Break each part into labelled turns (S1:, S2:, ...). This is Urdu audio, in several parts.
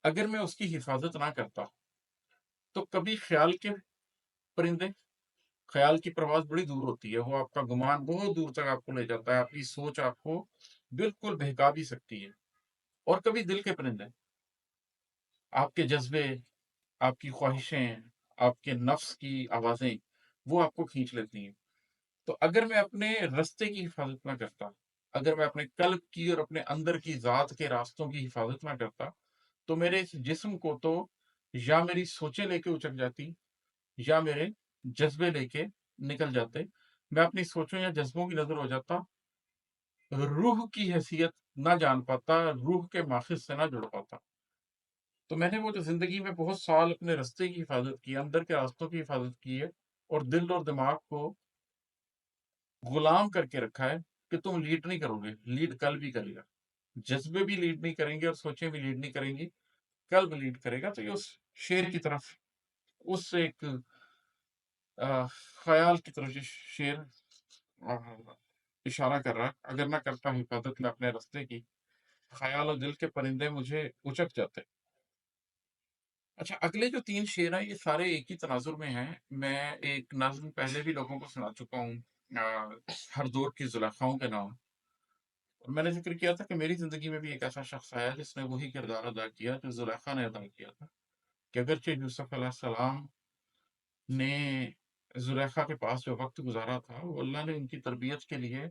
S1: اگر میں اس کی حفاظت نہ کرتا تو کبھی خیال کے پرندے، خیال کی پرواز بڑی دور ہوتی ہے، وہ آپ کا گمان بہت دور تک آپ کو لے جاتا ہے، آپ کی سوچ آپ کو بالکل بہکا بھی سکتی ہے۔ اور کبھی دل کے پرندے، آپ کے جذبے، آپ کی خواہشیں، آپ کے نفس کی آوازیں، وہ آپ کو کھینچ لیتی ہیں۔ تو اگر میں اپنے رستے کی حفاظت نہ کرتا، اگر میں اپنے قلب کی اور اپنے اندر کی ذات کے راستوں کی حفاظت نہ کرتا، تو میرے اس جسم کو تو یا میری سوچیں لے کے اچک جاتی، یا میرے جذبے لے کے نکل جاتے۔ میں اپنی سوچوں یا جذبوں کی نظر ہو جاتا، روح کی حیثیت نہ جان پاتا، روح کے ماخذ سے نہ جڑ پاتا۔ تو میں نے وہ جو زندگی میں بہت سال اپنے رستے کی حفاظت کی، اندر کے راستوں کی حفاظت کی ہے، اور دل اور دماغ کو غلام کر کے رکھا ہے کہ تم لیڈ نہیں کرو گے، لیڈ کل بھی کرے گا۔ جذبے بھی لیڈ نہیں کریں گے اور سوچیں بھی لیڈ نہیں کریں گی، قلب لیڈ کرے گا۔ تو یہ اس شیر کی طرف، اس ایک خیال کی طرف یہ شیر آ، اشارہ کر رہا ہے۔ اگر نہ کرتا حفاظت میں اپنے رستے کی، خیال اور دل کے پرندے مجھے اچک جاتے۔ اچھا، اگلے جو 3 شعر ہیں یہ سارے ایک ہی تناظر میں ہیں۔ میں ایک نظم پہلے بھی لوگوں کو سنا چکا ہوں، ہر دور کی زلیخاؤں کے نام۔ اور میں نے ذکر کیا تھا کہ میری زندگی میں بھی ایک ایسا شخص آیا جس نے وہی کردار ادا کیا جو زلیخا نے ادا کیا تھا، کہ اگرچہ یوسف علیہ السلام نے زلیخا کے پاس جو وقت گزارا تھا، وہ اللہ نے ان کی تربیت کے لیے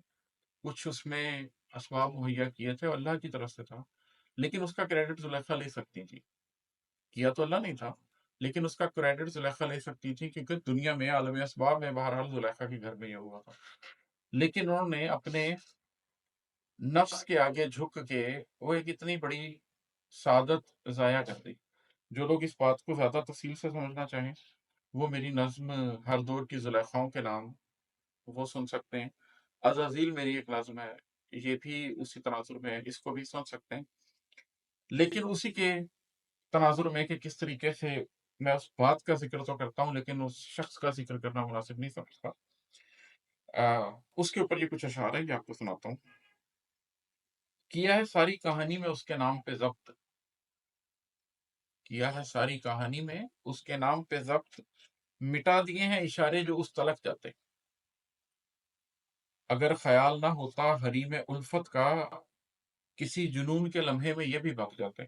S1: کچھ اس میں اسباب مہیا کیے تھے، اور اللہ کی طرف سے تھا، لیکن اس کا کریڈٹ زلیخا لے سکتی تھی۔ کیا تو اللہ نہیں تھا، لیکن اس کا کریڈٹ زلیخا لے سکتی تھی، کیونکہ دنیا میں عالم اسباب میں بہرحال زلیخا کے گھر میں یہ ہوا تھا۔ لیکن انہوں نے اپنے نفس کے آگے جھک کے وہ ایک اتنی بڑی سعادت ضائع کر دی۔ جو لوگ اس بات کو زیادہ تفصیل سے سمجھنا چاہیں، وہ میری نظم ہر دور کی زلیخاؤں کے نام وہ سن سکتے ہیں۔ عزازیل میری ایک نظم ہے، یہ بھی اسی تناظر میں ہے، اس کو بھی سن سکتے ہیں۔ لیکن اسی کے تناظر میں کہ کس طریقے سے میں اس بات کا ذکر تو کرتا ہوں لیکن اس شخص کا ذکر کرنا مناسب نہیں سمجھتا، اس کے اوپر یہ کچھ اشعار ہے، یہ آپ کو سناتا ہوں۔ کیا ہے ساری کہانی میں اس کے نام پہ ضبط، کیا ہے ساری کہانی میں اس کے نام پہ ضبط، مٹا دیے ہیں اشارے جو اس تلک جاتے۔ اگر خیال نہ ہوتا حریم الفت کا، کسی جنون کے لمحے میں یہ بھی بھگ جاتے۔